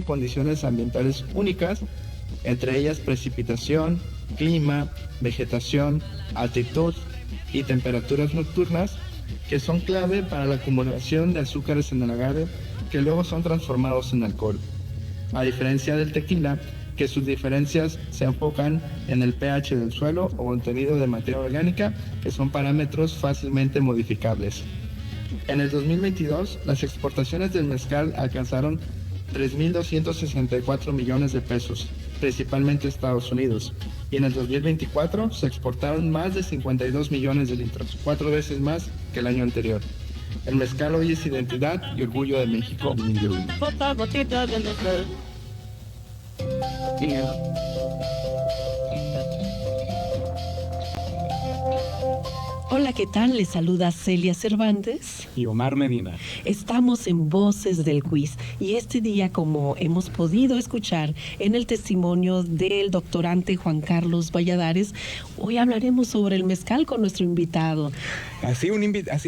con condiciones ambientales únicas, entre ellas precipitación, clima, vegetación, altitud y temperaturas nocturnas, que son clave para la acumulación de azúcares en el agave que luego son transformados en alcohol. A diferencia del tequila, que sus diferencias se enfocan en el pH del suelo o contenido de materia orgánica, que son parámetros fácilmente modificables. En el 2022, las exportaciones del mezcal alcanzaron 3.264 millones de pesos, principalmente Estados Unidos, y en el 2024 se exportaron más de 52 millones de litros, 4 veces más que el año anterior. El mezcal hoy es identidad y orgullo de México. Hola, ¿qué tal? Les saluda Celia Cervantes y Omar Medina. Estamos en Voces del Quiz y este día, como hemos podido escuchar en el testimonio del doctorante Juan Carlos Valladares, hoy hablaremos sobre el mezcal con nuestro invitado. Así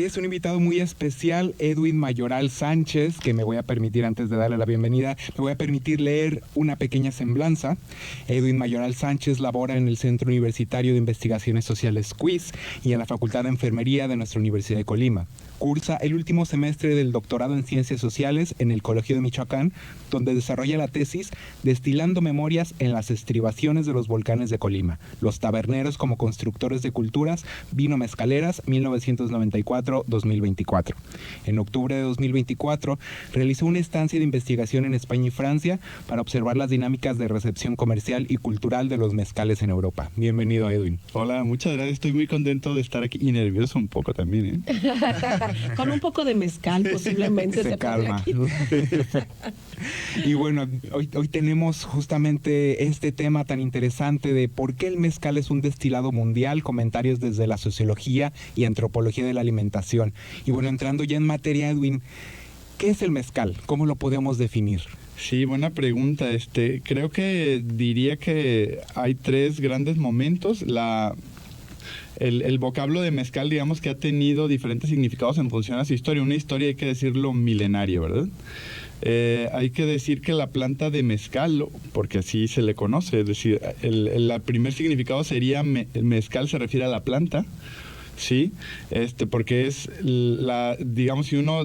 es, un invitado muy especial, Edwin Mayoral Sánchez, que me voy a permitir, antes de darle la bienvenida, me voy a permitir leer una pequeña semblanza. Edwin Mayoral Sánchez labora en el Centro Universitario de Investigaciones Sociales QUIS y en la Facultad de Enfermería de nuestra Universidad de Colima. Cursa el último semestre del doctorado en Ciencias Sociales en el Colegio de Michoacán, donde desarrolla la tesis Destilando Memorias en las estribaciones de los volcanes de Colima, los taberneros como constructores de culturas vino-mezcaleras 1994-2024. En octubre de 2024 realizó una estancia de investigación en España y Francia para observar las dinámicas de recepción comercial y cultural de los mezcales en Europa. Bienvenido, Edwin. Hola, muchas gracias. Estoy muy contento de estar aquí y nervioso un poco también, ¿eh? Con un poco de mezcal posiblemente se calma. Y bueno, hoy tenemos justamente este tema tan interesante de por qué el mezcal es un destilado mundial, comentarios desde la sociología y antropología de la alimentación. Y bueno, entrando ya en materia, Edwin, ¿qué es el mezcal? ¿Cómo lo podemos definir? Sí, buena pregunta. Creo que diría que hay 3 grandes momentos. El vocablo de mezcal, digamos que ha tenido diferentes significados en función a su historia. Una historia, hay que decirlo, milenaria, ¿verdad? Hay que decir que la planta de mezcal, porque así se le conoce, es decir, el primer significado sería mezcal se refiere a la planta, ¿sí? Porque es digamos, si uno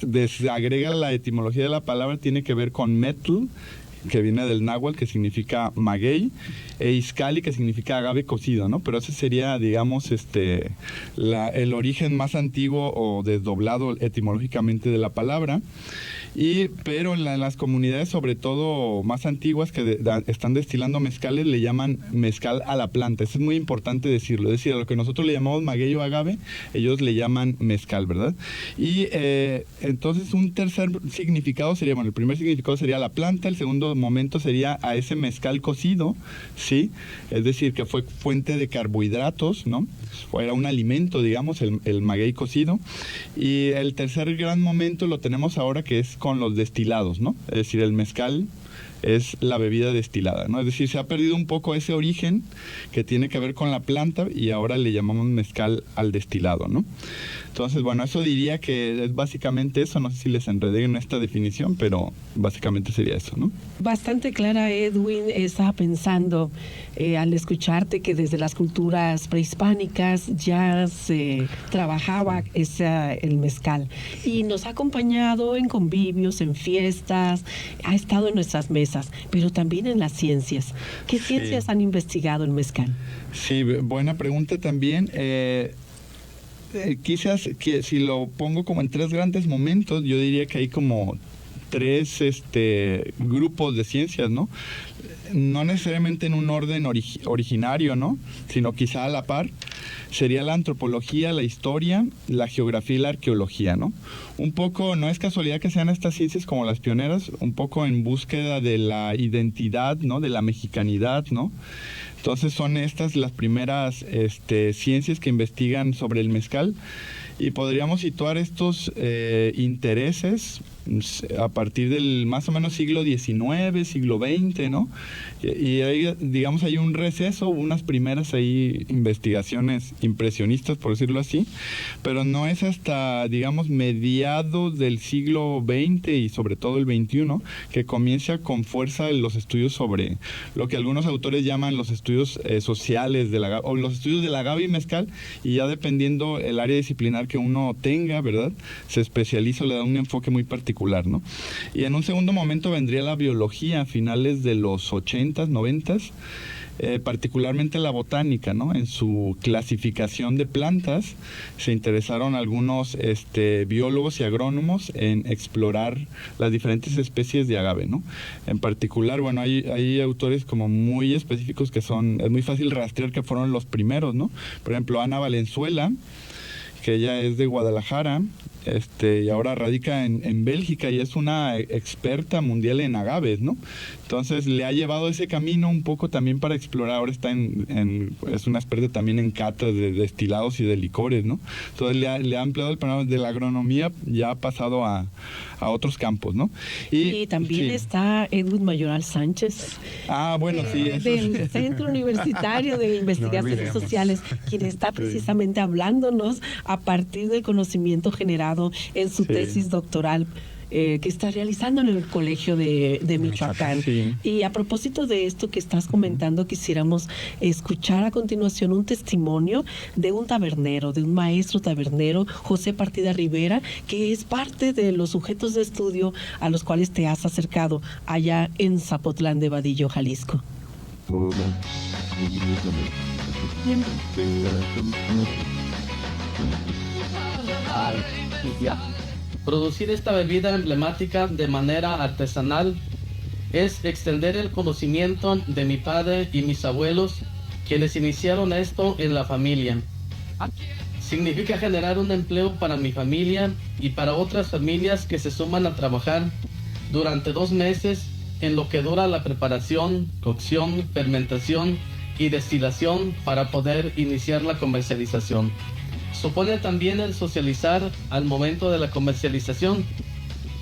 desagrega la etimología de la palabra, tiene que ver con metl, que viene del náhuatl, que significa maguey, e izcalli, que significa agave cocido, ¿no? Pero ese sería, digamos, el origen más antiguo o desdoblado etimológicamente de la palabra. Pero en las comunidades, sobre todo más antiguas, que están destilando mezcales, le llaman mezcal a la planta. Eso es muy importante decirlo. Es decir, a lo que nosotros le llamamos maguey o agave, ellos le llaman mezcal, ¿verdad? Y entonces un tercer significado sería, bueno, el primer significado sería la planta, el segundo momento sería a ese mezcal cocido, ¿sí? Es decir, que fue fuente de carbohidratos, ¿no? O era un alimento, digamos, el maguey cocido. Y el tercer gran momento lo tenemos ahora, que es con los destilados, ¿no? Es decir, el mezcal es la bebida destilada, ¿no? Es decir, se ha perdido un poco ese origen que tiene que ver con la planta y ahora le llamamos mezcal al destilado, ¿no? Entonces, bueno, eso diría que es básicamente eso. No sé si les enredé en esta definición, pero básicamente sería eso, ¿no? Bastante clara, Edwin. Estaba pensando al escucharte que desde las culturas prehispánicas ya se trabajaba el mezcal y nos ha acompañado en convivios, en fiestas, ha estado en nuestras mesas, pero también en las ciencias. ¿Qué ciencias han investigado el mezcal? Sí, buena pregunta también. Quizás que si lo pongo como en 3 grandes momentos, yo diría que hay como 3 grupos de ciencias, ¿no? No necesariamente en un orden originario, ¿no? Sino quizá a la par. Sería la antropología, la historia, la geografía y la arqueología, ¿no? Un poco, no es casualidad que sean estas ciencias como las pioneras, un poco en búsqueda de la identidad, ¿no? De la mexicanidad, ¿no? Entonces son estas las primeras ciencias que investigan sobre el mezcal, y podríamos situar estos intereses a partir del más o menos siglo XIX, siglo XX, ¿no? Y ahí, digamos, hay un receso, unas primeras ahí investigaciones impresionistas, por decirlo así, pero no es hasta, digamos, mediados del siglo XX y sobre todo el XXI que comienza con fuerza los estudios sobre lo que algunos autores llaman los estudios sociales del agave, o los estudios del agave y mezcal, y ya dependiendo el área disciplinar que uno tenga, ¿verdad?, se especializa o le da un enfoque muy particular, ¿no? Y en un segundo momento vendría la biología a finales de los 80s, 90s, particularmente la botánica, ¿no? En su clasificación de plantas se interesaron algunos biólogos y agrónomos en explorar las diferentes especies de agave, ¿no? En particular, bueno, hay autores como muy específicos que es muy fácil rastrear que fueron los primeros, ¿no? Por ejemplo, Ana Valenzuela, que ella es de Guadalajara, y ahora radica en Bélgica y es una experta mundial en agaves, ¿no? Entonces le ha llevado ese camino un poco también para explorar. Ahora está es una experta también en catas de destilados y de licores, ¿no? Entonces le ha ampliado el panorama de la agronomía, ya ha pasado a otros campos, ¿no? Y también sí. Está Edwin Mayoral Sánchez. Bueno, sí. Del Centro Universitario de Investigaciones Sociales, quien está precisamente hablándonos a partir del conocimiento generado en su tesis doctoral que está realizando en el Colegio de Michoacán. Sí. Y a propósito de esto que estás comentando, quisiéramos escuchar a continuación un testimonio de un tabernero, de un maestro tabernero, José Partida Rivera, que es parte de los sujetos de estudio a los cuales te has acercado allá en Zapotlán de Vadillo, Jalisco. Producir esta bebida emblemática de manera artesanal es extender el conocimiento de mi padre y mis abuelos, quienes iniciaron esto en la familia. Significa generar un empleo para mi familia y para otras familias que se suman a trabajar durante 2 meses en lo que dura la preparación, cocción, fermentación y destilación para poder iniciar la comercialización. Supone también el socializar al momento de la comercialización,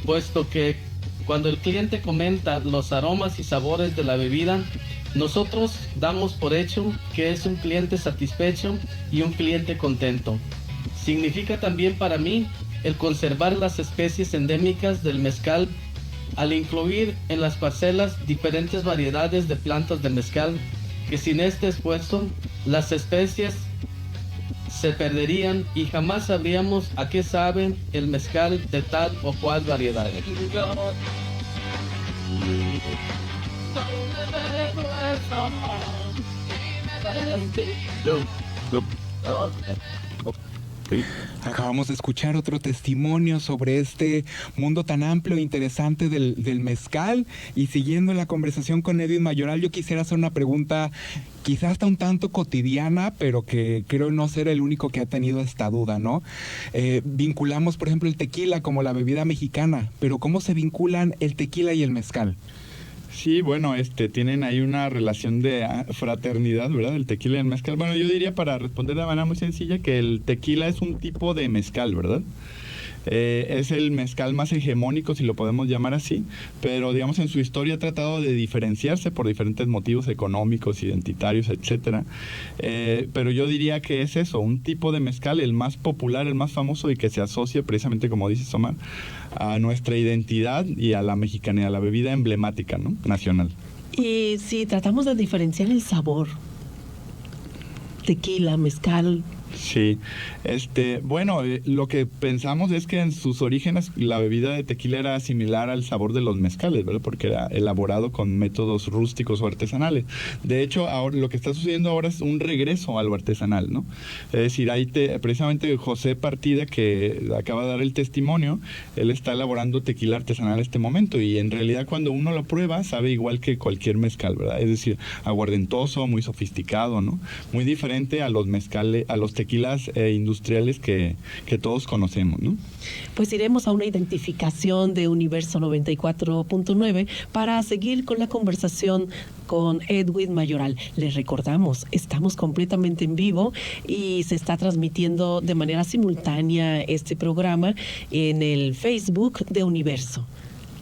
puesto que cuando el cliente comenta los aromas y sabores de la bebida, nosotros damos por hecho que es un cliente satisfecho y un cliente contento. Significa también para mí el conservar las especies endémicas del mezcal al incluir en las parcelas diferentes variedades de plantas de mezcal, que sin este esfuerzo las especies se perderían y jamás sabríamos a qué sabe el mezcal de tal o cual variedad. Acabamos de escuchar otro testimonio sobre este mundo tan amplio e interesante del mezcal, y siguiendo la conversación con Edwin Mayoral, yo quisiera hacer una pregunta quizás hasta un tanto cotidiana, pero que creo no ser el único que ha tenido esta duda, ¿no? Vinculamos, por ejemplo, el tequila como la bebida mexicana, pero ¿cómo se vinculan el tequila y el mezcal? Sí, bueno, tienen ahí una relación de fraternidad, ¿verdad? El tequila y el mezcal. Bueno, yo diría, para responder de manera muy sencilla, que el tequila es un tipo de mezcal, ¿verdad? Es el mezcal más hegemónico, si lo podemos llamar así, pero digamos en su historia ha tratado de diferenciarse por diferentes motivos económicos, identitarios, etcétera. Pero yo diría que es eso, un tipo de mezcal, el más popular, el más famoso, y que se asocia precisamente, como dice Omar, a nuestra identidad y a la mexicanidad, a la bebida emblemática, ¿no?, nacional. Y si tratamos de diferenciar el sabor, tequila, mezcal. Sí, bueno, lo que pensamos es que en sus orígenes la bebida de tequila era similar al sabor de los mezcales, ¿verdad? Porque era elaborado con métodos rústicos o artesanales. De hecho, ahora lo que está sucediendo ahora es un regreso a lo artesanal, ¿no? Es decir, precisamente José Partida, que acaba de dar el testimonio, él está elaborando tequila artesanal en este momento, y en realidad cuando uno lo prueba sabe igual que cualquier mezcal, ¿verdad? Es decir, aguardentoso, muy sofisticado, ¿no? Muy diferente a los mezcales, a los tequilas industriales que todos conocemos, ¿no? Pues iremos a una identificación de Universo 94.9 para seguir con la conversación con Edwin Mayoral. Les recordamos, estamos completamente en vivo y se está transmitiendo de manera simultánea este programa en el Facebook de Universo.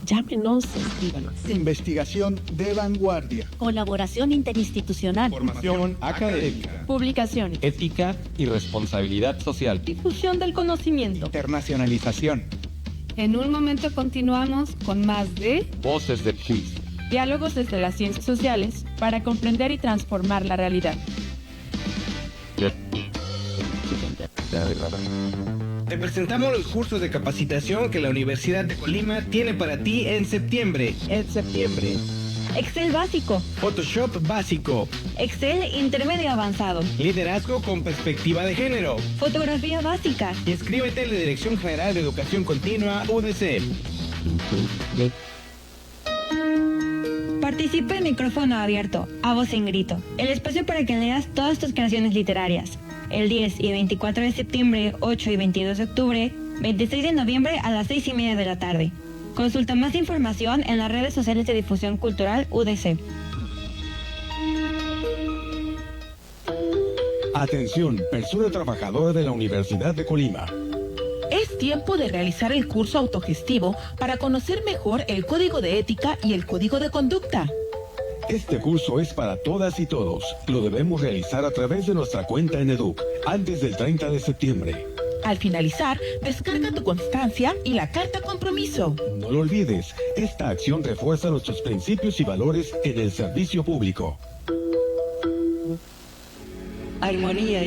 Llámenos, escríbanos. Investigación de vanguardia. Colaboración interinstitucional. Formación académica. Publicaciones. Ética y responsabilidad social. Difusión del conocimiento. Internacionalización. En un momento continuamos con más de Voces del Quiz. Diálogos desde las ciencias sociales para comprender y transformar la realidad. Te presentamos los cursos de capacitación que la Universidad de Colima tiene para ti en septiembre. Excel básico. Photoshop básico. Excel intermedio avanzado. Liderazgo con perspectiva de género. Fotografía básica. Inscríbete en la Dirección General de Educación Continua, UDC. Participa en micrófono abierto, a voz en grito. El espacio para que leas todas tus creaciones literarias. El 10 y 24 de septiembre, 8 y 22 de octubre, 26 de noviembre a las 6:30 de la tarde. Consulta más información en las redes sociales de difusión cultural UDC. Atención, persona trabajadora de la Universidad de Colima. Es tiempo de realizar el curso autogestivo para conocer mejor el código de ética y el código de conducta. Este curso es para todas y todos. Lo debemos realizar a través de nuestra cuenta en Educ, antes del 30 de septiembre. Al finalizar, descarga tu constancia y la carta compromiso. No lo olvides, esta acción refuerza nuestros principios y valores en el servicio público. Armonía.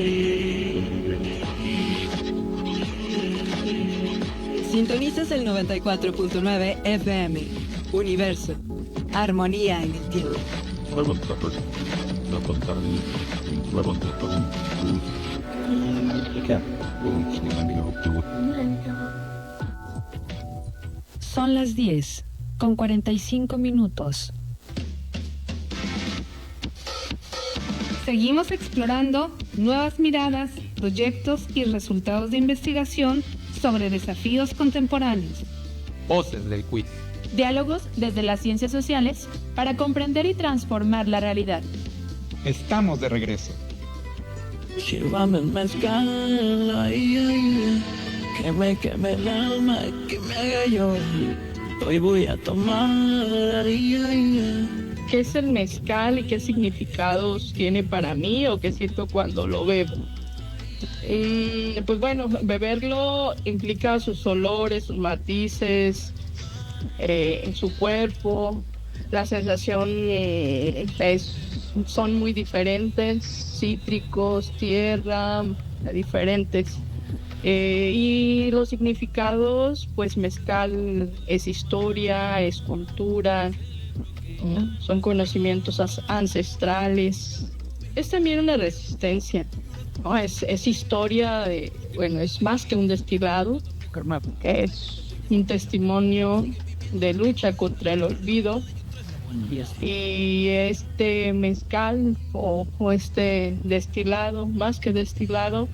Sintonizas el 94.9 FM. Universo. Armonía en el tiempo. Son las 10:45. Seguimos explorando nuevas miradas, proyectos y resultados de investigación sobre desafíos contemporáneos. Voces del Quiz. Diálogos desde las ciencias sociales para comprender y transformar la realidad. Estamos de regreso. Llévame el mezcal, ay, ay, que me queme el alma, que me haga yo. Hoy voy a tomar, ay, ay. ¿Qué es el mezcal y qué significados tiene para mí o qué siento cuando lo bebo? Pues bueno, beberlo implica sus olores, sus matices, en su cuerpo. La sensación son muy diferentes, cítricos, tierra, diferentes. Y los significados, pues mezcal es historia, es cultura, ¿no? Son conocimientos ancestrales. Es también una resistencia, ¿no? Es historia es más que un destilado, es un testimonio de lucha contra el olvido. Y este mezcal o este destilado, más que destilado,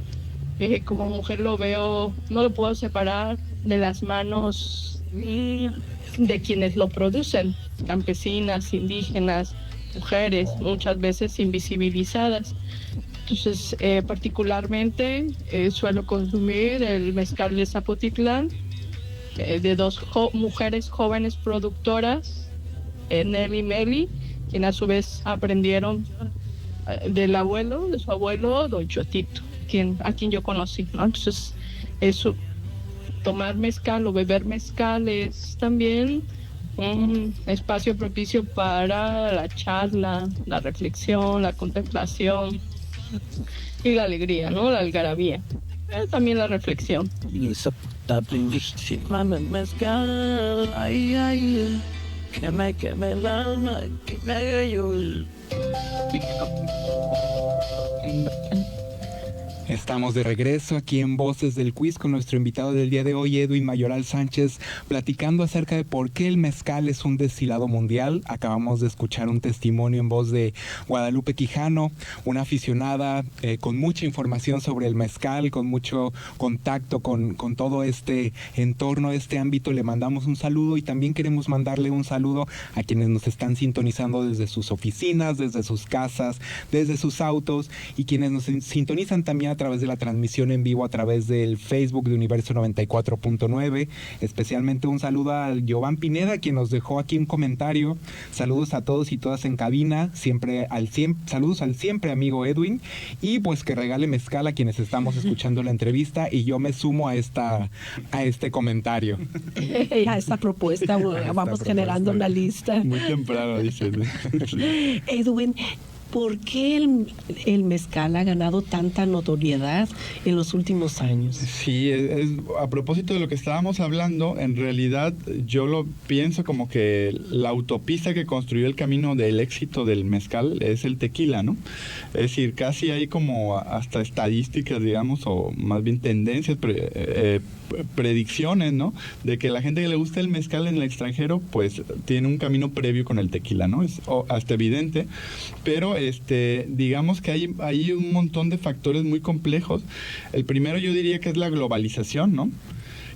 como mujer lo veo, no lo puedo separar de las manos de quienes lo producen, campesinas, indígenas, mujeres, muchas veces invisibilizadas. Entonces, particularmente suelo consumir el mezcal de Zapotitlán, de dos mujeres jóvenes productoras, Nelly y Meli, quienes a su vez aprendieron de su abuelo, don Chotito, a quien yo conocí, ¿no? Entonces, eso, tomar mezcal o beber mezcal es también un espacio propicio para la charla, la reflexión, la contemplación y la alegría, ¿no? La algarabía. También la reflexión. Mezcal, ay, ay, que me queme el alma, que me haga yo. Estamos de regreso aquí en Voces del Quiz con nuestro invitado del día de hoy, Edwin Mayoral Sánchez, platicando acerca de por qué el mezcal es un destilado mundial. Acabamos de escuchar un testimonio en voz de Guadalupe Quijano, una aficionada con mucha información sobre el mezcal, con mucho contacto con todo este entorno, este ámbito. Le mandamos un saludo y también queremos mandarle un saludo a quienes nos están sintonizando desde sus oficinas, desde sus casas, desde sus autos, y quienes nos sintonizan también a través de la transmisión en vivo a través del Facebook de Universo 94.9. Especialmente un saludo a Giovanni Pineda, quien nos dejó aquí un comentario. Saludos a todos y todas en cabina, saludos al siempre amigo Edwin, y pues que regale mezcal a quienes estamos escuchando la entrevista, y yo me sumo a este comentario. A esta propuesta, vamos generando una lista. Muy temprano, dices. Edwin, ¿por qué el mezcal ha ganado tanta notoriedad en los últimos años? Sí, a propósito de lo que estábamos hablando, en realidad yo lo pienso como que la autopista que construyó el camino del éxito del mezcal es el tequila, ¿no? Es decir, casi hay como hasta estadísticas, digamos, o más bien tendencias, predicciones, ¿no? De que la gente que le gusta el mezcal en el extranjero, pues tiene un camino previo con el tequila, ¿no? Es hasta evidente, pero digamos que hay un montón de factores muy complejos. El primero yo diría que es la globalización, ¿no?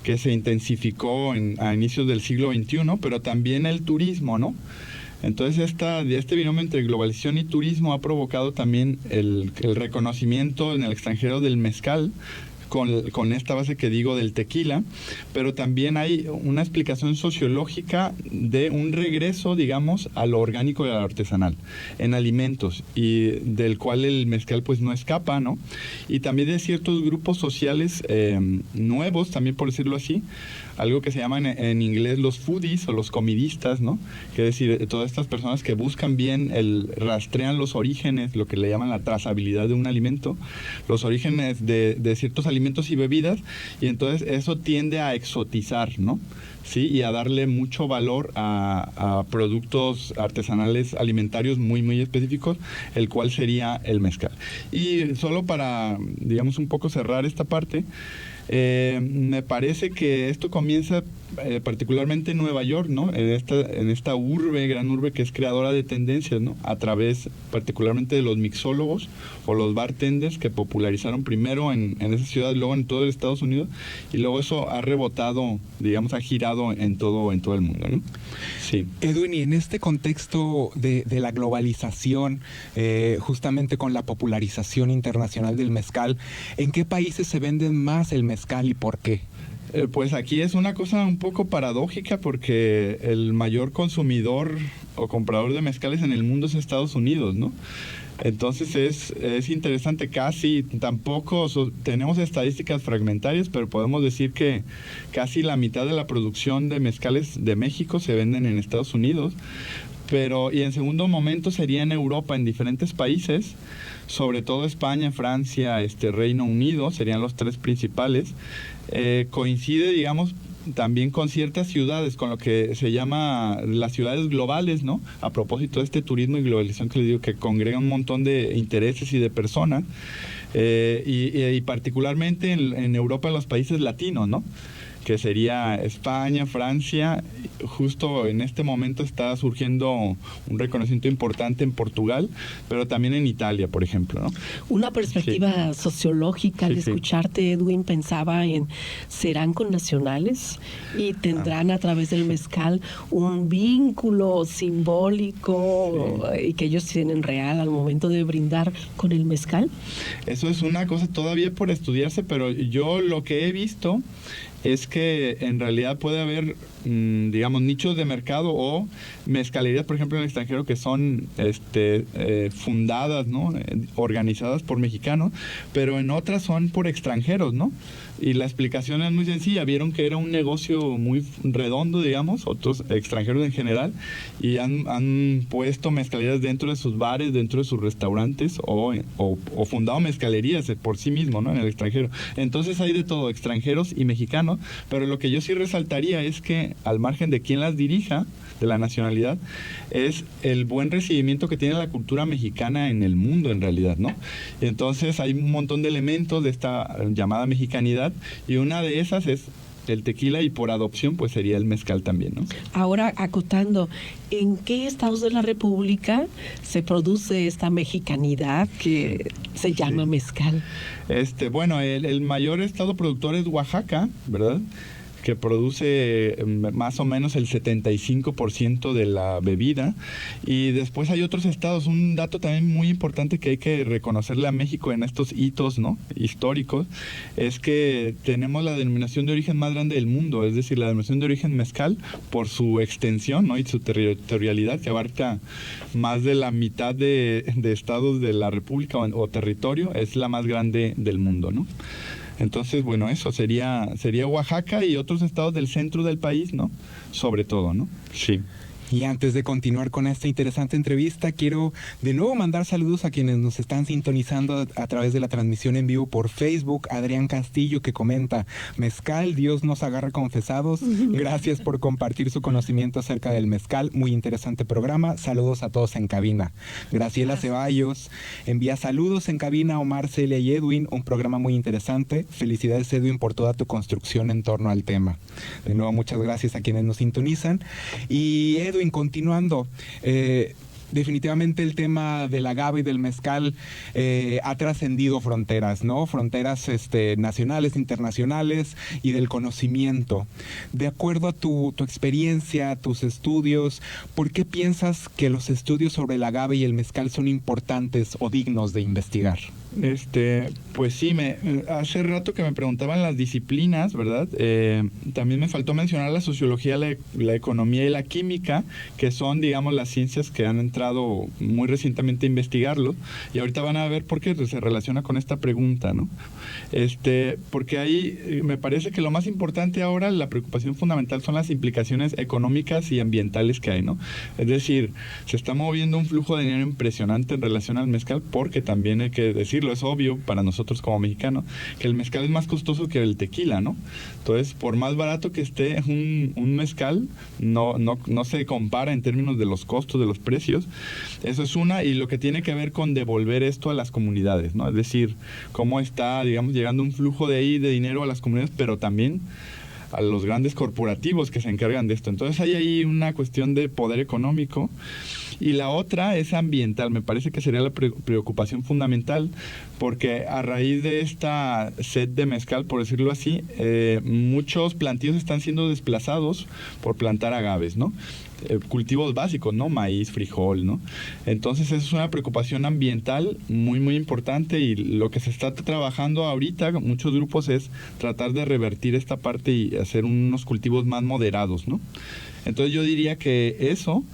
Que se intensificó a inicios del siglo XXI, pero también el turismo, ¿no? Entonces este binomio entre globalización y turismo ha provocado también el reconocimiento en el extranjero del mezcal, con esta base que digo del tequila, pero también hay una explicación sociológica de un regreso, digamos, a lo orgánico y a lo artesanal en alimentos, y del cual el mezcal pues no escapa, ¿no? Y también de ciertos grupos sociales nuevos, también por decirlo así, algo que se llaman en inglés los foodies o los comidistas, ¿no? Que es decir, todas estas personas que buscan bien, rastrean los orígenes, lo que le llaman la trazabilidad de un alimento, los orígenes de ciertos alimentos y bebidas, y entonces eso tiende a exotizar, ¿no? Sí, y a darle mucho valor a productos artesanales alimentarios muy, muy específicos, el cual sería el mezcal. Y solo para, digamos, un poco cerrar esta parte, me parece que esto comienza particularmente en Nueva York, ¿no? En esta gran urbe que es creadora de tendencias, ¿no? A través particularmente de los mixólogos o los bartenders que popularizaron primero en esa ciudad, luego en todo el Estados Unidos, y luego eso ha rebotado, digamos, ha girado en todo el mundo, ¿no? Sí. Edwin, y en este contexto de la globalización, justamente con la popularización internacional del mezcal, ¿en qué países se venden más el mezcal y por qué? Pues aquí es una cosa un poco paradójica, porque el mayor consumidor o comprador de mezcales en el mundo es Estados Unidos, ¿no? Entonces es interesante, tampoco tenemos estadísticas fragmentarias, pero podemos decir que casi la mitad de la producción de mezcales de México se venden en Estados Unidos, y en segundo momento sería en Europa, en diferentes países, sobre todo España, Francia, Reino Unido, serían los tres principales. Coincide, digamos, también con ciertas ciudades, con lo que se llama las ciudades globales, ¿no? A propósito de este turismo y globalización que les digo, que congrega un montón de intereses y de personas, y particularmente en Europa, en los países latinos, ¿no? Que sería España, Francia. Justo en este momento está surgiendo un reconocimiento importante en Portugal, pero también en Italia, por ejemplo, ¿no? Una perspectiva sociológica al escucharte, Edwin, pensaba en, ¿serán connacionales y tendrán a través del mezcal un vínculo simbólico y que ellos tienen real al momento de brindar con el mezcal? Eso es una cosa todavía por estudiarse, pero yo lo que he visto es que en realidad puede haber, digamos, nichos de mercado o mezcalerías, por ejemplo, en el extranjero, que son fundadas, ¿no? Organizadas por mexicanos, pero en otras son por extranjeros, ¿no? Y la explicación es muy sencilla. Vieron que era un negocio muy redondo, digamos, otros extranjeros en general, y han puesto mezcalerías dentro de sus bares, dentro de sus restaurantes, o fundado mezcalerías por sí mismos, ¿no? En el extranjero. Entonces hay de todo, extranjeros y mexicanos, pero lo que yo sí resaltaría es que, al margen de quién las dirija, la nacionalidad, es el buen recibimiento que tiene la cultura mexicana en el mundo en realidad, ¿no? Entonces hay un montón de elementos de esta llamada mexicanidad y una de esas es el tequila y por adopción pues sería el mezcal también, ¿no? Ahora, acotando, ¿en qué estados de la República se produce esta mexicanidad que se llama mezcal? Bueno, el mayor estado productor es Oaxaca, ¿verdad?, que produce más o menos el 75% de la bebida. Y después hay otros estados. Un dato también muy importante que hay que reconocerle a México en estos hitos, ¿no?, históricos, es que tenemos la denominación de origen más grande del mundo, es decir, la denominación de origen mezcal, por su extensión, ¿no?, y su territorialidad, que abarca más de la mitad de estados de la República o territorio, es la más grande del mundo, ¿no? Entonces, bueno, eso sería Oaxaca y otros estados del centro del país, ¿no? Sobre todo, ¿no? Sí. Y antes de continuar con esta interesante entrevista, quiero de nuevo mandar saludos a quienes nos están sintonizando a través de la transmisión en vivo por Facebook. Adrián Castillo, que comenta: mezcal, Dios nos agarra confesados. Gracias por compartir su conocimiento acerca del mezcal. Muy interesante programa. Saludos a todos en cabina. Graciela Ceballos envía saludos en cabina a Omar, Celia y Edwin. Un programa muy interesante. Felicidades, Edwin, por toda tu construcción en torno al tema. De nuevo, muchas gracias a quienes nos sintonizan. Y Edwin, continuando, definitivamente el tema del agave y del mezcal ha trascendido fronteras, ¿no? Fronteras nacionales, internacionales y del conocimiento. De acuerdo a tu experiencia, tus estudios, ¿por qué piensas que los estudios sobre el agave y el mezcal son importantes o dignos de investigar? Pues sí, hace rato que me preguntaban las disciplinas, ¿verdad? También me faltó mencionar la sociología, la economía y la química, que son, digamos, las ciencias que han entrado muy recientemente a investigarlo, y ahorita van a ver por qué se relaciona con esta pregunta, ¿no? Porque ahí me parece que lo más importante ahora, la preocupación fundamental, son las implicaciones económicas y ambientales que hay, ¿no? Es decir, se está moviendo un flujo de dinero impresionante en relación al mezcal, porque también hay que decirlo, es obvio para nosotros como mexicanos, que el mezcal es más costoso que el tequila, ¿no? Entonces, por más barato que esté un mezcal, no se compara en términos de los costos, de los precios. Eso es una, y lo que tiene que ver con devolver esto a las comunidades, ¿no? Es decir, cómo está, digamos, llegando un flujo de dinero a las comunidades, pero también a los grandes corporativos que se encargan de esto. Entonces hay ahí una cuestión de poder económico. Y la otra es ambiental. Me parece que sería la preocupación fundamental, porque a raíz de esta sed de mezcal, por decirlo así, muchos plantíos están siendo desplazados por plantar agaves, ¿no? Cultivos básicos, ¿no? Maíz, frijol, ¿no? Entonces esa es una preocupación ambiental muy, muy importante, y lo que se está trabajando ahorita, muchos grupos, es tratar de revertir esta parte y hacer unos cultivos más moderados, ¿no? Entonces yo diría que eso...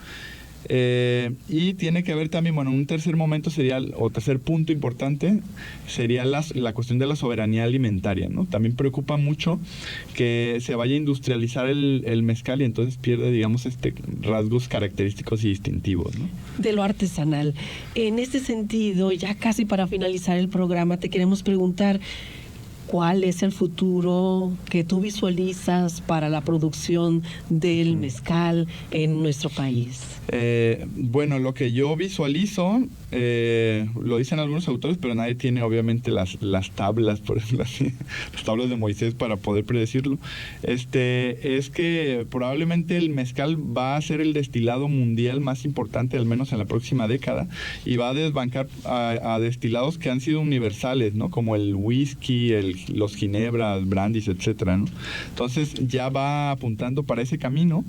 y tiene que ver también, bueno, un tercer momento sería, o tercer punto importante, sería la cuestión de la soberanía alimentaria, ¿no? También preocupa mucho que se vaya a industrializar el mezcal y entonces pierde, digamos, rasgos característicos y distintivos, ¿no? De lo artesanal. En este sentido, ya casi para finalizar el programa, te queremos preguntar: ¿cuál es el futuro que tú visualizas para la producción del mezcal en nuestro país? Bueno, lo que yo visualizo, lo dicen algunos autores, pero nadie tiene obviamente las tablas, por ejemplo, así, las tablas de Moisés para poder predecirlo. Es que probablemente el mezcal va a ser el destilado mundial más importante, al menos en la próxima década, y va a desbancar a destilados que han sido universales, ¿no? Como el whisky, los ginebras, brandys, etcétera, ¿no? Entonces ya va apuntando para ese camino.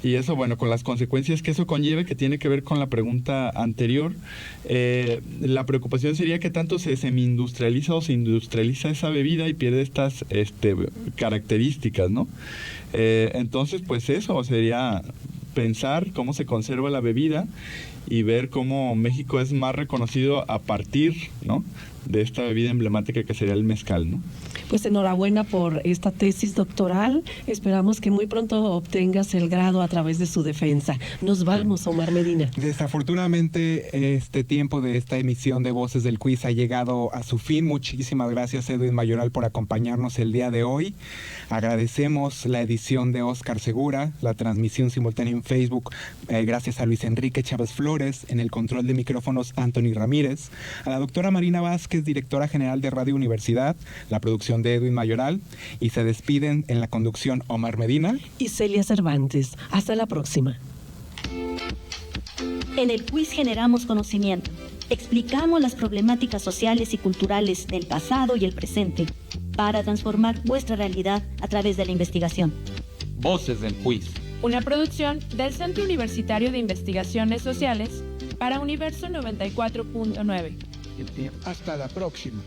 Y eso, bueno, con las consecuencias que eso conlleve, que tiene que ver con la pregunta anterior, la preocupación sería que tanto se semi-industrializa o se industrializa esa bebida y pierde estas características, ¿no? Entonces, pues eso sería pensar cómo se conserva la bebida y ver cómo México es más reconocido a partir, ¿no?, de esta bebida emblemática que sería el mezcal, ¿no? Pues enhorabuena por esta tesis doctoral. Esperamos que muy pronto obtengas el grado a través de su defensa. Nos vamos, Omar Medina. Desafortunadamente, este tiempo de esta emisión de Voces del Quiz ha llegado a su fin. Muchísimas gracias, Edwin Mayoral, por acompañarnos el día de hoy. Agradecemos la edición de Oscar Segura, la transmisión simultánea en Facebook, gracias a Luis Enrique Chávez Flores, en el control de micrófonos Anthony Ramírez, a la doctora Marina Vázquez, directora general de Radio Universidad, la producción de Edwin Mayoral, y se despiden en la conducción Omar Medina y Celia Cervantes. Hasta la próxima. En el quiz generamos conocimiento. Explicamos las problemáticas sociales y culturales del pasado y el presente para transformar vuestra realidad a través de la investigación. Voces del Quiz. Una producción del Centro Universitario de Investigaciones Sociales para Universo 94.9. Hasta la próxima.